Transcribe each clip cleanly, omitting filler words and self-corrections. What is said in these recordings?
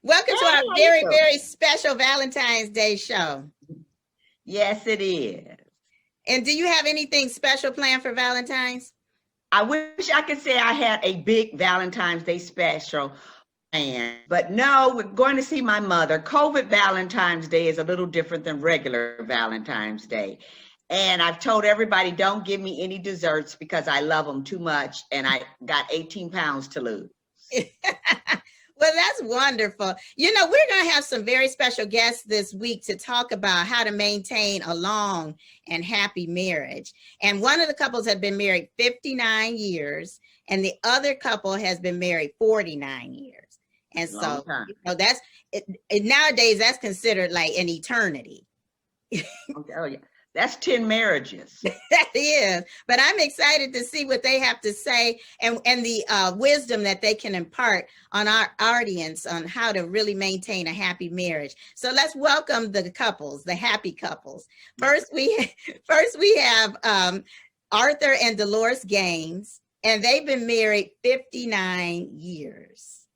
Welcome to our Hey, how you very, doing? very special Valentine's Day show. Yes, it is. And do you have anything special planned for Valentine's? I wish I could say I had a big Valentine's Day special planned, but no, we're going to see my mother. COVID Valentine's Day is a little different than regular Valentine's Day. And I've told everybody, don't give me any desserts because I love them too much and I got 18 pounds to lose. Well, that's wonderful. You know, we're going to have some very special guests this week to talk about how to maintain a long and happy marriage. And one of the couples had been married 59 years, and the other couple has been married 49 years. And Long so, time. that's nowadays that's considered like an eternity. Oh, yeah. That's 10 marriages. That is, but I'm excited to see what they have to say and the wisdom that they can impart on our audience on how to really maintain a happy marriage. So let's welcome the couples, the happy couples. First, we have Arthur and Delores Gaines, and they've been married 59 years.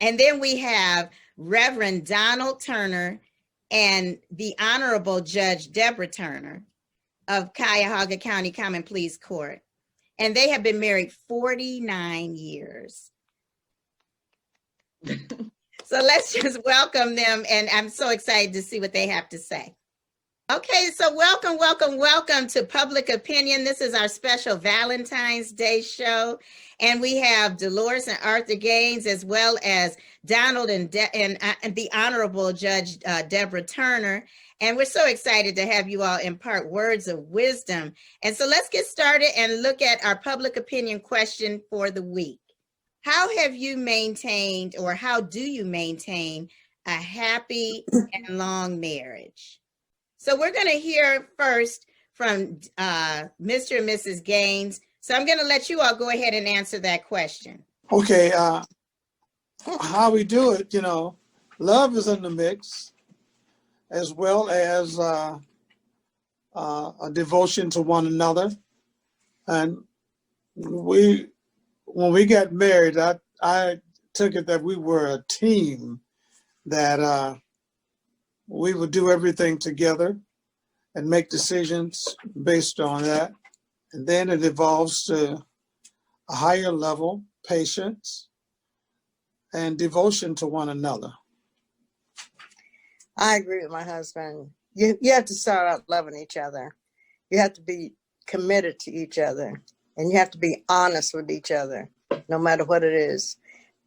And then we have Reverend Donald Turner and the Honorable Judge Deborah Turner of Cuyahoga County Common Pleas Court. And they have been married 49 years. So let's just welcome them. And I'm so excited to see what they have to say. Okay, so welcome to Public Opinion. This is our special Valentine's Day show. And we have Delores and Arthur Gaines, as well as Donald and the Honorable Judge Deborah Turner. And we're so excited to have you all impart words of wisdom. And so let's get started and look at our public opinion question for the week. How have you maintained, or how do you maintain a happy and long marriage? So we're going to hear first from Mr. and Mrs. Gaines. So I'm going to let you all go ahead and answer that question. Okay, how we do it, love is in the mix, as well as a devotion to one another. And when we got married, I took it that we were a team, that we would do everything together and make decisions based on that. And then it evolves to a higher level, patience and devotion to one another. I agree with my husband. You have to start out loving each other. You have to be committed to each other, and you have to be honest with each other, no matter what it is.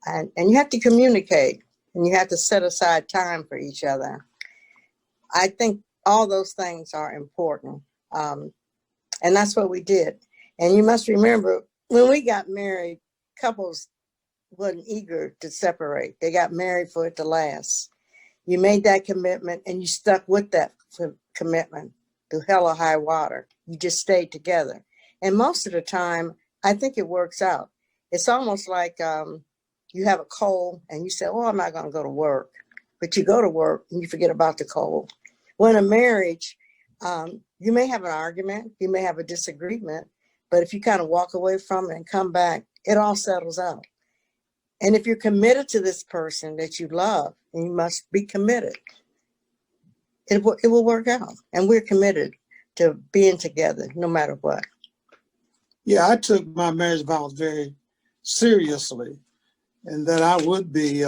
And you have to communicate, and you have to set aside time for each other. I think all those things are important. And that's what we did. And you must remember, when we got married, couples wasn't eager to separate. They got married for it to last. You made that commitment, and you stuck with that commitment through hell or high water. You just stayed together. And most of the time, I think it works out. It's almost like you have a cold and you say, oh, I'm not going to go to work. But you go to work and you forget about the cold. Well, in a marriage, you may have an argument, you may have a disagreement, but if you kind of walk away from it and come back, it all settles out. And if you're committed to this person that you love, and you must be committed, it will work out. And we're committed to being together no matter what. Yeah, I took my marriage vows very seriously, and that I would be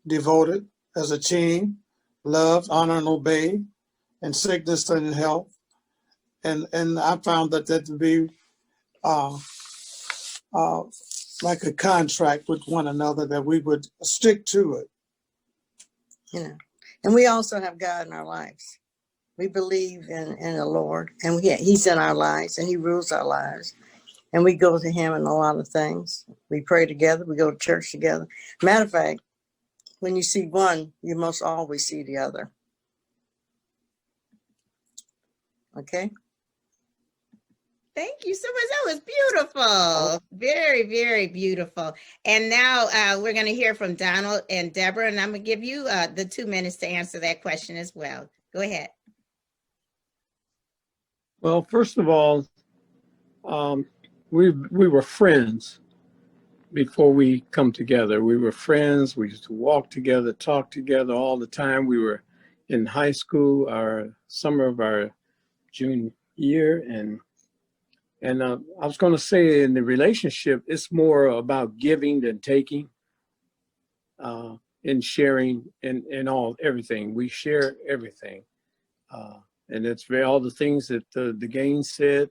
devoted as a team, love, honor, and obey, in sickness and in health. And I found that to be like a contract with one another, that we would stick to it. And we also have God in our lives. We believe in the Lord, and He's in our lives, and He rules our lives. And we go to Him in a lot of things. We pray together. We go to church together. Matter of fact, when you see one, you must always see the other. Okay? Thank you so much. That was beautiful. Very, very beautiful. And now we're going to hear from Donald and Deborah, and I'm going to give you the 2 minutes to answer that question as well. Go ahead. Well, first of all, we were friends, before we come together. We were friends. We used to walk together, talk together all the time. We were in high school, our summer of our junior year, and I was going to say in the relationship, it's more about giving than taking, and sharing and all everything. We share everything, and it's very all the things that the Gaines said.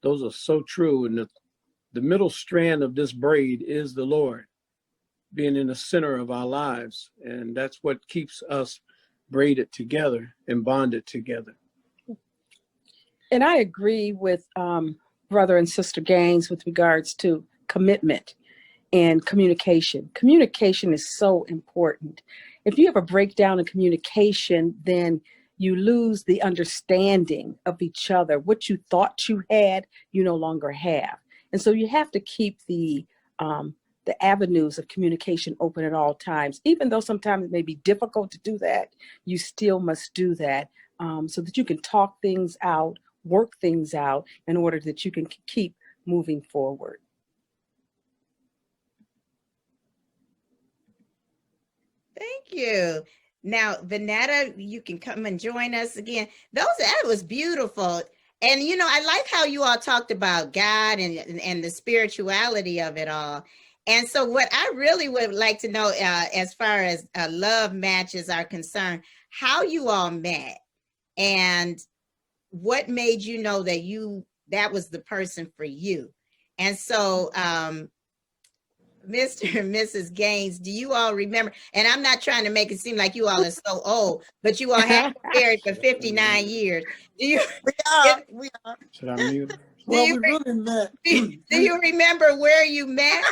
Those are so true. And the middle strand of this braid is the Lord being in the center of our lives, and that's what keeps us braided together and bonded together. And I agree with Brother and Sister Gaines with regards to commitment and communication. Communication is so important. If you have a breakdown in communication, then you lose the understanding of each other. What you thought you had, you no longer have. And so you have to keep the avenues of communication open at all times. Even though sometimes it may be difficult to do that, you still must do that so that you can talk things out, work things out in order that you can keep moving forward. Thank you. Now, Vanetta, you can come and join us again. That was beautiful. And, you know, I like how you all talked about God and the spirituality of it all. And so what I really would like to know, as far as love matches are concerned, how you all met and what made you know that that was the person for you. And so, Mr. and Mrs. Gaines, do you all remember? And I'm not trying to make it seem like you all are so old, but you all have been married for 59 years. Do you? We are. Should I mute? Well, we really met. Do you remember where you met?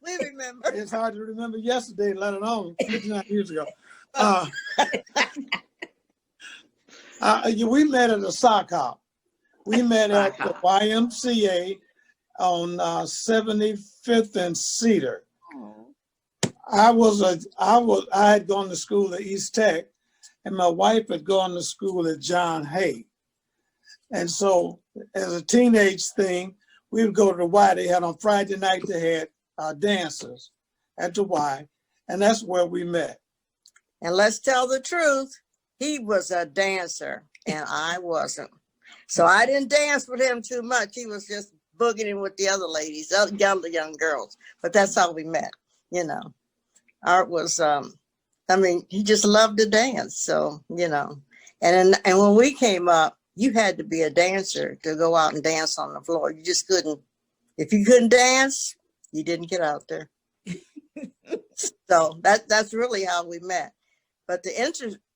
We remember. It's hard to remember yesterday, let alone 59 years ago. We met at a sock hop. We met at the YMCA on 75th and Cedar. I had gone to school at East Tech, and my wife had gone to school at John Hay. And so, as a teenage thing, we would go to the Y. They had on Friday night, they had dancers at the Y, and that's where we met. And let's tell the truth, he was a dancer and I wasn't. So I didn't dance with him too much. He was just boogieing with the other ladies, the young girls. But that's how we met, you know. Art was, he just loved to dance. So, you know, and when we came up, you had to be a dancer to go out and dance on the floor. You just couldn't. If you couldn't dance, you didn't get out there. So that's really how we met. But the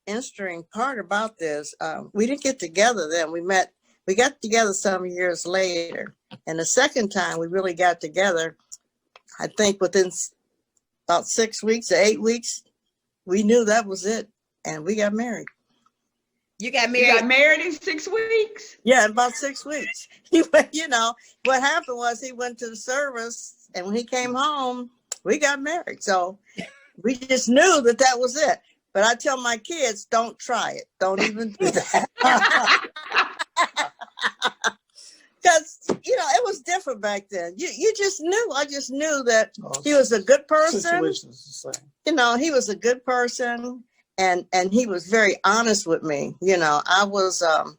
interesting part about this, we didn't get together then. We got together some years later. And the second time we really got together, I think within about 6 weeks or 8 weeks, we knew that was it. And we got married. You got married? You got married in 6 weeks? Yeah, in about 6 weeks. He went, you know, what happened was he went to the service, and when he came home, we got married. So we just knew that was it. But I tell my kids, don't try it. Don't even do that. Because, you know, it was different back then. You just knew. I just knew that he was a good person. Situations the same. You know, he was a good person. And he was very honest with me. You know, I was a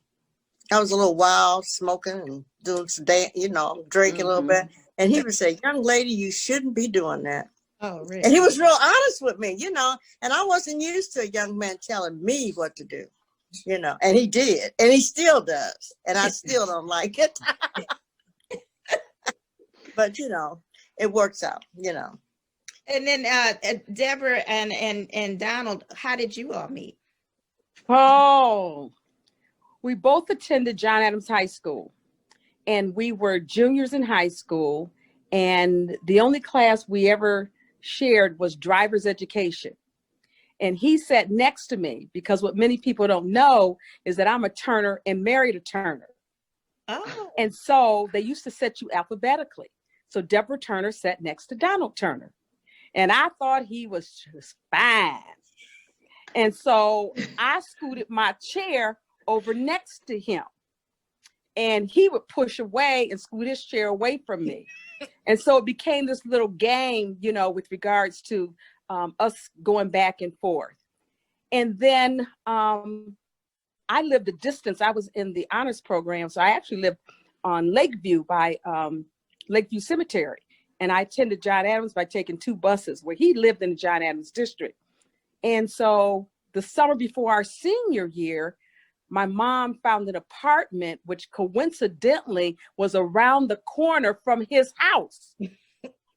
little wild, smoking and doing some drinking a little bit. And he would say, "Young lady, you shouldn't be doing that." Oh, really? And he was real honest with me, you know. And I wasn't used to a young man telling me what to do, you know. And he did, and he still does. And I still don't like it. But you know, it works out, you know. And then Deborah and Donald, how did you all meet? Oh, we both attended John Adams High School, and we were juniors in high school. And the only class we ever shared was driver's education. And he sat next to me because what many people don't know is that I'm a Turner and married a Turner. Oh. And so they used to set you alphabetically. So Deborah Turner sat next to Donald Turner. And I thought he was just fine. And so I scooted my chair over next to him. And he would push away and scoot his chair away from me. And so it became this little game, with regards to us going back and forth. And then I lived a distance. I was in the honors program. So I actually lived on Lakeview by Lakeview Cemetery. And I attended John Adams by taking 2 buses, where he lived in the John Adams district. And so the summer before our senior year, my mom found an apartment, which coincidentally was around the corner from his house.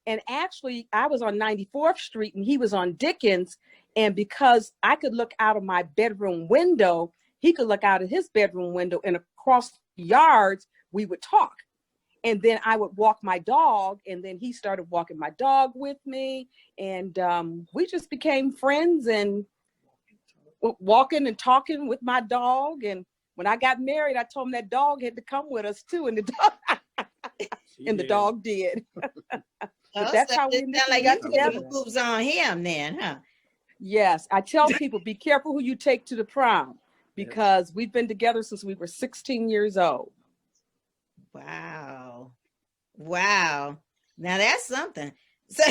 And actually, I was on 94th Street and he was on Dickens. And because I could look out of my bedroom window, he could look out of his bedroom window, and across the yards, we would talk. And then I would walk my dog, and then he started walking my dog with me. And we just became friends and walking and talking with my dog. And when I got married, I told him that dog had to come with us too. And the dog did. But that's how we initially got together. Moves on him then, huh? Yes. I tell people, be careful who you take to the prom, because we've been together since we were 16 years old. Wow. Now that's something. So,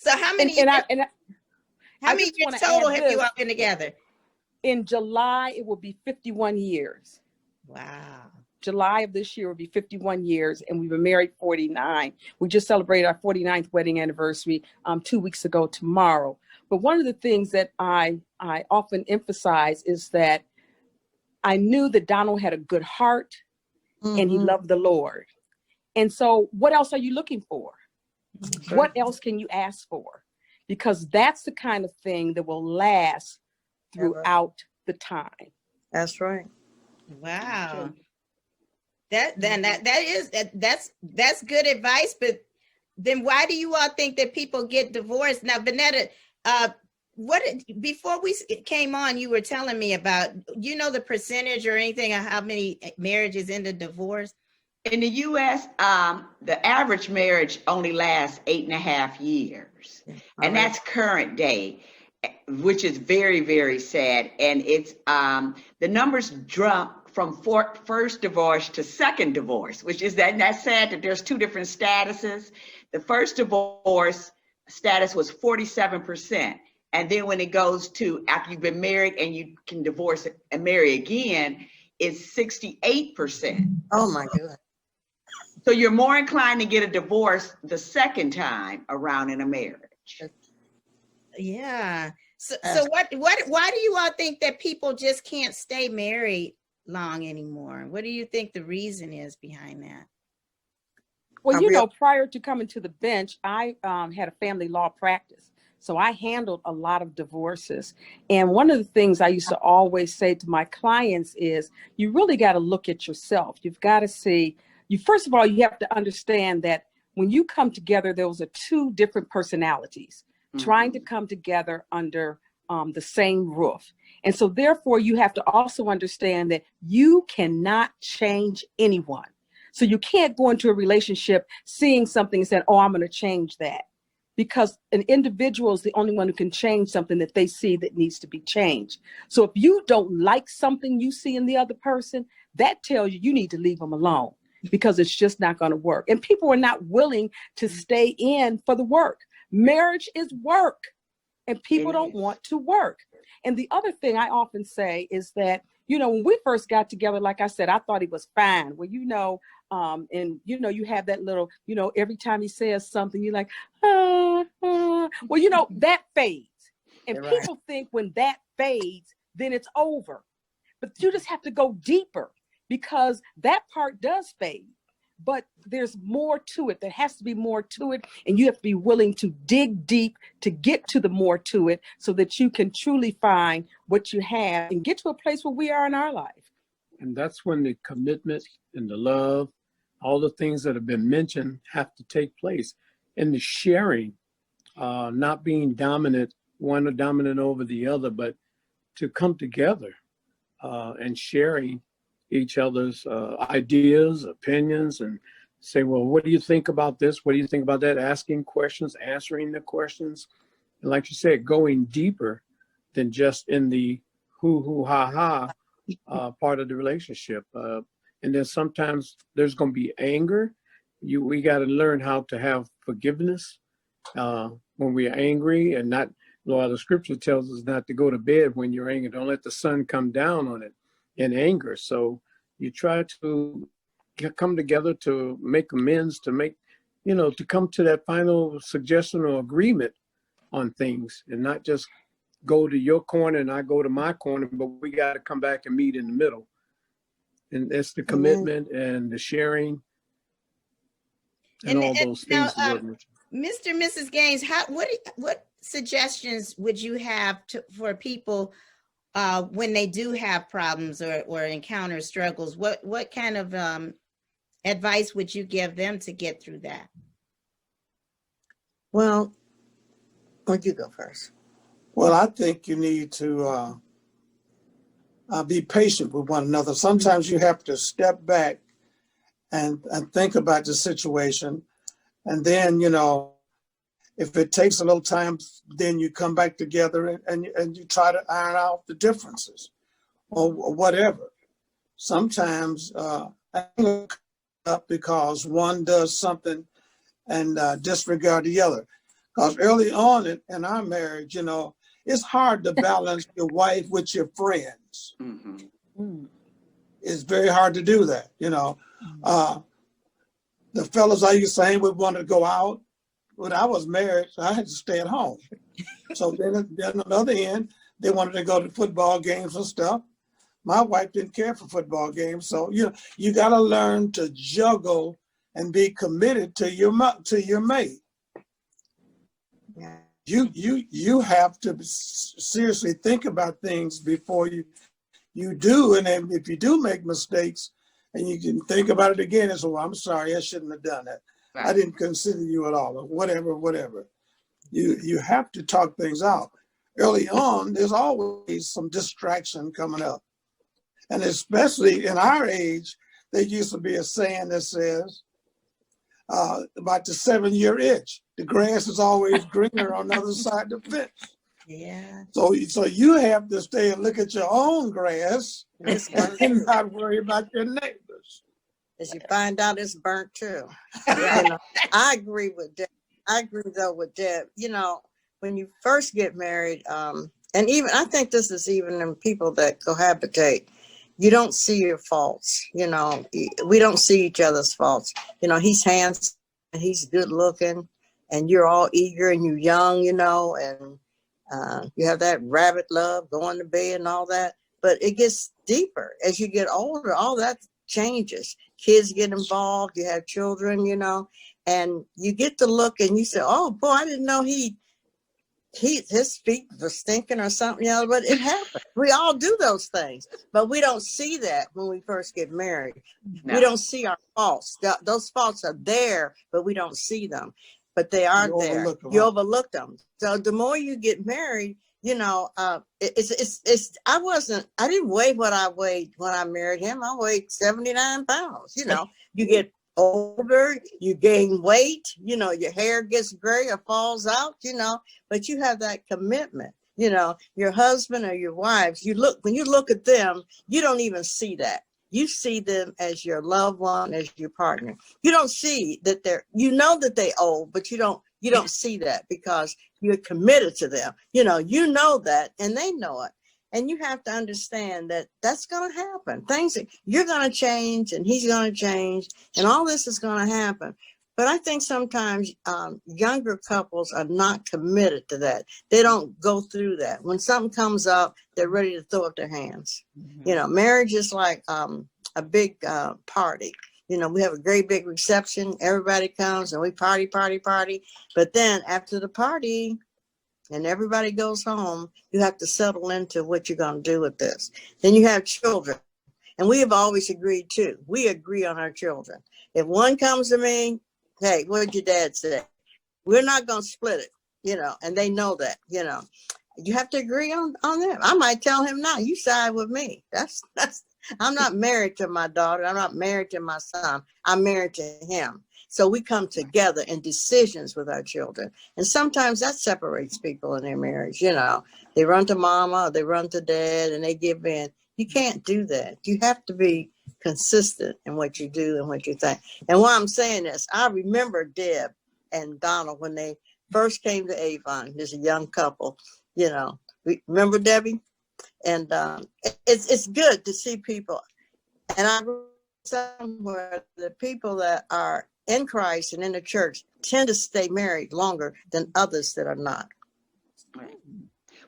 how many how many years total have you all been together? In July, it will be 51 years. Wow. July of this year will be 51 years, and we've been married 49. We just celebrated our 49th wedding anniversary 2 weeks ago tomorrow. But one of the things that I often emphasize is that I knew that Donald had a good heart, and he loved the Lord. And so what else are you looking for? Mm-hmm. What else can you ask for? Because that's the kind of thing that will last throughout the time. That's right. Wow. That's good advice. But then why do you all think that people get divorced? Now, Vanetta, before we came on, you were telling me about, the percentage or anything of how many marriages end in divorce? In the U.S., the average marriage only lasts 8.5 years. And that's current day, which is very, very sad. And it's the numbers jump from first divorce to second divorce, which is that's sad that there's 2 different statuses. The first divorce status was 47%. And then when it goes to after you've been married and you can divorce and marry again, it's 68%. Oh my goodness. So you're more inclined to get a divorce the second time around in a marriage. Yeah. So why do you all think that people just can't stay married long anymore? What do you think the reason is behind that? Well, prior to coming to the bench, I had a family law practice. So I handled a lot of divorces. And one of the things I used to always say to my clients is, you really got to look at yourself. You've got to see, first of all, you have to understand that when you come together, those are 2 different personalities trying to come together under the same roof. And so therefore, you have to also understand that you cannot change anyone. So you can't go into a relationship seeing something and saying, oh, I'm going to change that. Because an individual is the only one who can change something that they see that needs to be changed. So if you don't like something you see in the other person, that tells you need to leave them alone, because it's just not going to work. And people are not willing to stay in for the work. Marriage is work, and people don't want to work. And the other thing I often say is that, when we first got together, like I said, I thought he was fine. Well, and you have that little, every time he says something, you're like, well, that fades. And people think when that fades, then it's over. But you just have to go deeper, because that part does fade. But there's more to it. There has to be more to it. And you have to be willing to dig deep to get to the more to it, so that you can truly find what you have and get to a place where we are in our life. And that's when the commitment and the love, all the things that have been mentioned, have to take place. And the sharing, not being dominant, one dominant over the other, but to come together and sharing each other's ideas, opinions, and say, well, what do you think about this? What do you think about that? Asking questions, answering the questions. And like you said, going deeper than just in the ha part of the relationship. And then sometimes there's going to be anger. we got to learn how to have forgiveness when we are angry, and not. Lord, the scripture tells us not to go to bed when you're angry. Don't let the sun come down on it in anger. So you try to come together to make amends, to make, to come to that final suggestion or agreement on things, and not just go to your corner and I go to my corner, but we got to come back and meet in the middle. And that's the commitment and the sharing and all those things. Now, Mr. and Mrs. Gaines, what suggestions would you have for people when they do have problems or encounter struggles? What kind of advice would you give them to get through that? Well, you go first. Well, I think you need to be patient with one another. Sometimes you have to step back and think about the situation. And then, if it takes a little time, then you come back together and you try to iron out the differences or whatever. Sometimes anger comes up because one does something and disregard the other. Because early on in our marriage, it's hard to balance your wife with your friends. Mm-hmm. It's very hard to do that, The fellas I used to hang with wanted to go out. When I was married, I had to stay at home. So then on the other end, they wanted to go to football games and stuff. My wife didn't care for football games. So, you got to learn to juggle and be committed to your mate. Yeah. You have to seriously think about things before you do. And then if you do make mistakes, and you can think about it again and say, well, I'm sorry, I shouldn't have done that. Right. I didn't consider you at all, or whatever. You have to talk things out. Early on, there's always some distraction coming up. And especially in our age, there used to be a saying that says, about the 7-year itch. The grass is always greener on the other side of the fence. Yeah. So you have to stay and look at your own grass and not worry about your neighbors. As you find out, it's burnt too. I agree with Deb. I agree though with Deb. When you first get married, and even I think this is even in people that cohabitate, you don't see your faults. We don't see each other's faults. He's handsome, and he's good looking, and you're all eager and you're young, and you have that rabbit love, going to bed and all that. But it gets deeper as you get older. All that changes. Kids get involved. You have children, and you get to look and you say, "Oh boy, I didn't know his feet were stinking or something." But it happens. We all do those things, but we don't see that when we first get married. No. We don't see our faults. Those faults are there, but we don't see them. But they are there. You overlook them. So the more you get married, I didn't weigh what I weighed when I married him. I weighed 79 pounds. You get older, you gain weight, your hair gets gray or falls out, but you have that commitment. Your husband or your wives, when you look at them, you don't even see that. You see them as your loved one, as your partner. You don't see that that they old, but you don't see that because you're committed to them. You know that, and they know it. And you have to understand that that's going to happen. You're going to change, and he's going to change, and all this is going to happen. But I think sometimes younger couples are not committed to that. They don't go through that. When something comes up, they're ready to throw up their hands. Mm-hmm. Marriage is like a big party. We have a great big reception. Everybody comes and we party. But then after the party and everybody goes home, you have to settle into what you're going to do with this. Then you have children. And we have always agreed too. We agree on our children. If one comes to me, hey, what did your dad say? We're not going to split it, and they know that, You have to agree on them. I might tell him now, you side with me. That's I'm not married to my daughter. I'm not married to my son. I'm married to him. So we come together in decisions with our children. And sometimes that separates people in their marriage. They run to mama or they run to dad and they give in. You can't do that. You have to be consistent in what you do and what you think. And why I'm saying this, I remember Deb and Donald when they first came to Avon. There's a young couple, you know. Remember Debbie? And it's good to see people. And I read somewhere the people that are in Christ and in the church tend to stay married longer than others that are not. Right.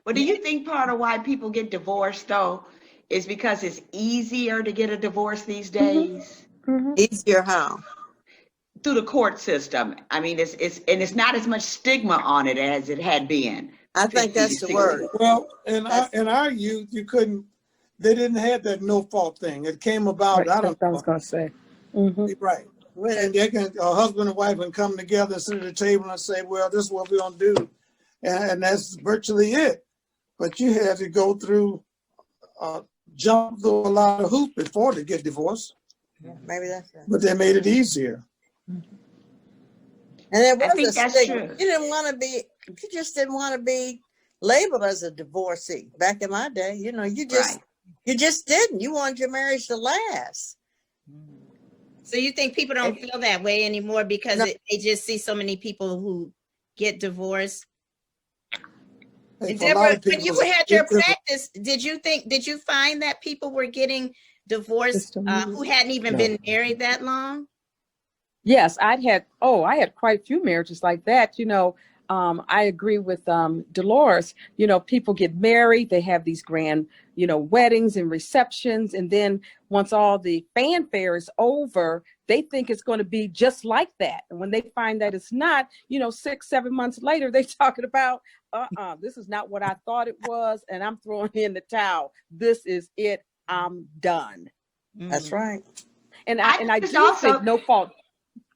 Well, do you think part of why people get divorced though is because it's easier to get a divorce these days? Mm-hmm. Easier how? Through the court system. I mean, it's not as much stigma on it as it had been. I think 50, that's the 60. word. Well, in our youth, they didn't have that no fault thing. It came about, Right, I that's don't what I was know. going to say. Mm-hmm. Right. And they can, a husband and wife can come together, sit at the table and say, well, this is what we're going to do. And that's virtually it. But you had to go through, jump through a lot of hoops before to get divorced. Yeah, maybe that's it. But they made it easier. And there was I think a that's stigma. true. You just didn't want to be labeled as a divorcee. Back in my day, you know, you just didn't. You wanted your marriage to last. So you think people don't feel that way anymore because No. they just see so many people who get divorced? Hey, And for a lot Deborah, of when you people, had your practice, did you find that people were getting divorced who hadn't even No. been married that long? Yes, I had quite a few marriages like that. You know, I agree with Delores. You know, people get married, they have these grand, you know, weddings and receptions. And then once all the fanfare is over, they think it's going to be just like that. And when they find that it's not, you know, 6-7 months later, they're talking about, this is not what I thought it was. And I'm throwing in the towel. This is it. I'm done. That's right. And I just do also- think no fault.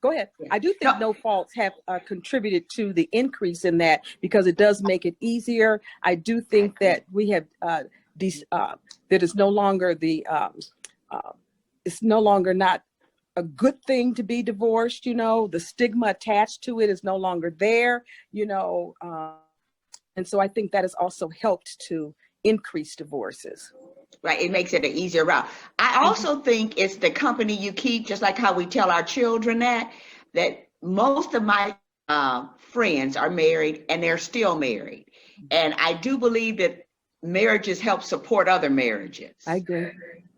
Go ahead. I do think No. no faults have contributed to the increase in that because it does make it easier. I do think that we have that is no longer it's no longer not a good thing to be divorced. You know, the stigma attached to it is no longer there. You know, and so I think that has also helped to increase divorces. Right, it makes it an easier route. I also think it's the company you keep, just like how we tell our children that most of my friends are married and they're still married. And I do believe that marriages help support other marriages. I agree.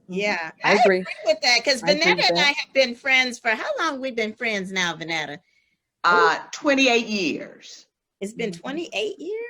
Yeah, I agree. with that because I agree Vanetta with and I that. have been friends for how long? We've been friends now, Vanetta. 28 years. It's been 28 years.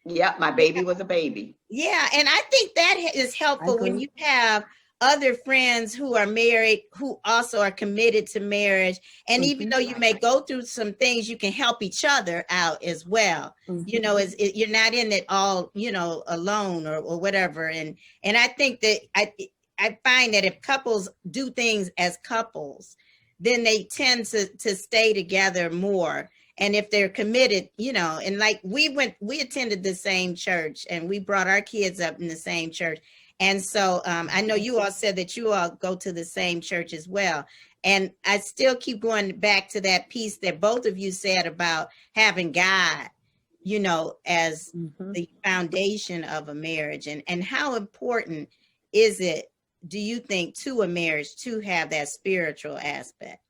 Yep, my baby was a baby. Yeah, and I think that is helpful when you have other friends who are married who also are committed to marriage, and even though you may go through some things, you can help each other out as well. You know, you're not in it all, you know, alone or whatever. And I think that I find that if couples do things as couples, then they tend to stay together more. And if they're committed, you know, and like we attended the same church and we brought our kids up in the same church. And so I know you all said that you all go to the same church as well. And I still keep going back to that piece that both of you said about having God, you know, as the foundation of a marriage. And how important is it, do you think, to a marriage to have that spiritual aspect?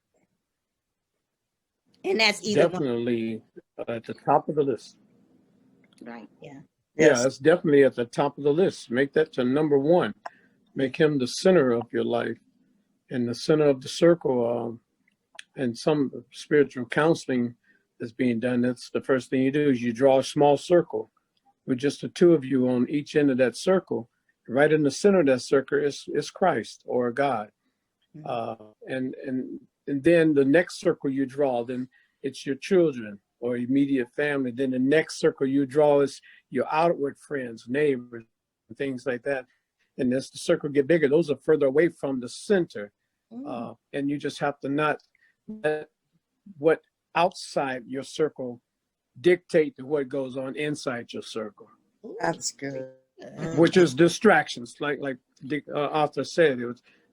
And that's either definitely at the top of the list. Right. Yeah. Yeah, it's definitely at the top of the list. Make that to number one. Make him the center of your life and the center of the circle. And some spiritual counseling is being done. That's the first thing you do is you draw a small circle with just the two of you on each end of that circle. Right in the center of that circle is Christ or God. And then the next circle you draw, then it's your children or immediate family. Then the next circle you draw is your outward friends, neighbors, and things like that. And as the circle get bigger, those are further away from the center. And you just have to not let what outside your circle dictate to what goes on inside your circle. That's good. Which is distractions, like Arthur said,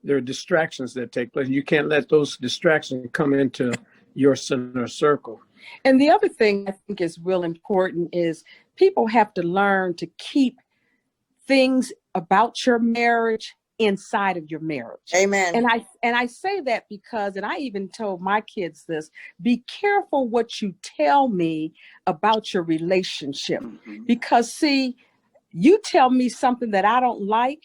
there are distractions that take place. You can't let those distractions come into your center circle. And the other thing I think is real important is people have to learn to keep things about your marriage inside of your marriage. Amen. And I say that because, and I even told my kids this, be careful what you tell me about your relationship. Because see, you tell me something that I don't like,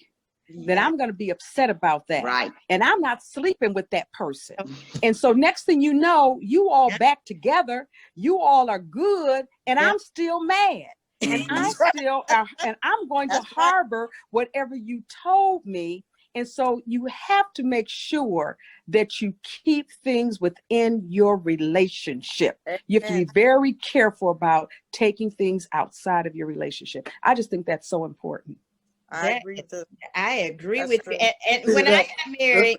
then I'm going to be upset about that. Right. And I'm not sleeping with that person. And so next thing you know, you all back together, you all are good, and I'm still mad. And I still, and I'm going to harbor whatever you told me. And so you have to make sure that you keep things within your relationship. You have to be very careful about taking things outside of your relationship. I just think that's so important. I agree with you. And when I got married,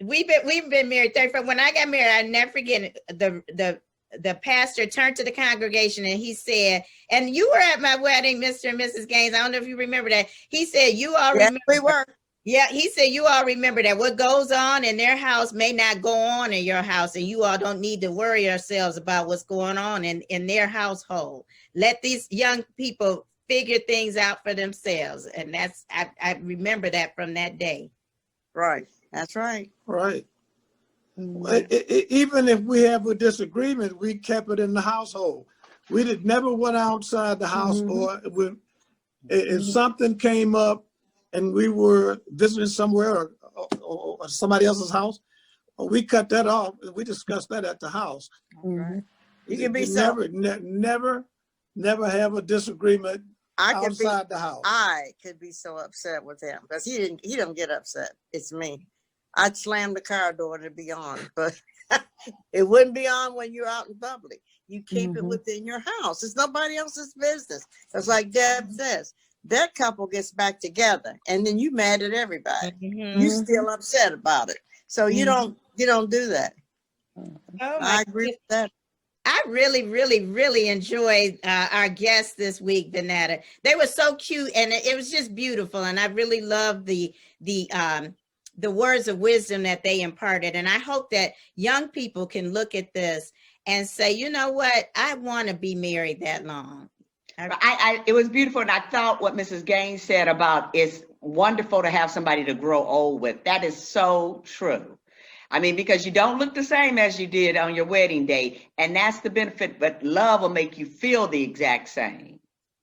we've been married 35. When I got married, I never forget the pastor turned to the congregation and he said, and you were at my wedding, Mr. and Mrs. Gaines. I don't know if you remember that. He said, you all remember. We were. Yeah, he said, you all remember that what goes on in their house may not go on in your house, and you all don't need to worry yourselves about what's going on in their household. Let these young people figure things out for themselves. And that's, I remember that from that day. Right. That's right. Right. Even if we have a disagreement, we kept it in the household. We never went outside the house, or if something came up and we were visiting somewhere or somebody else's house, we cut that off. We discussed that at the house. You can be never have a disagreement outside the house. I could be so upset with him because he don't get upset. It's me. I'd slam the car door and it'd be on, but it wouldn't be on when you're out in public. You keep it within your house. It's nobody else's business. It's like Deb says, that couple gets back together and then you mad at everybody. You still upset about it. So you don't do that. I agree with that. I really, really, really enjoyed our guests this week, Vanetta. They were so cute and it was just beautiful. And I really loved the words of wisdom that they imparted. And I hope that young people can look at this and say, you know what? I want to be married that long. It was beautiful. And I thought what Mrs. Gaines said about it's wonderful to have somebody to grow old with. That is so true. I mean, because you don't look the same as you did on your wedding day. And that's the benefit. But love will make you feel the exact same.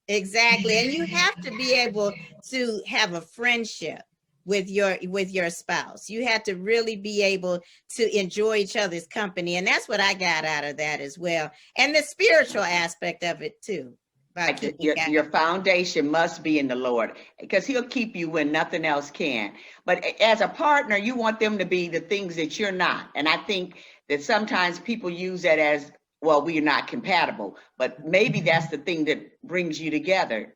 Exactly. And you have to be able to have a friendship with your spouse. You have to really be able to enjoy each other's company. And that's what I got out of that as well. And the spiritual aspect of it too. Right. Your foundation must be in the Lord because he'll keep you when nothing else can. But as a partner, you want them to be the things that you're not. And I think that sometimes people use that as, well, we are not compatible, but maybe that's the thing that brings you together.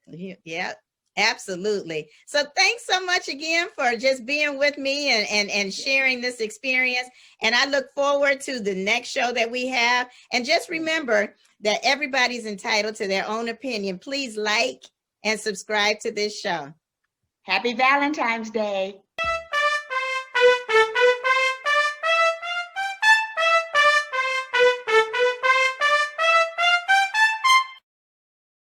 Yeah, absolutely. So thanks so much again for just being with me and sharing this experience. And I look forward to the next show that we have. And just remember that everybody's entitled to their own opinion. Please like and subscribe to this show. Happy Valentine's Day.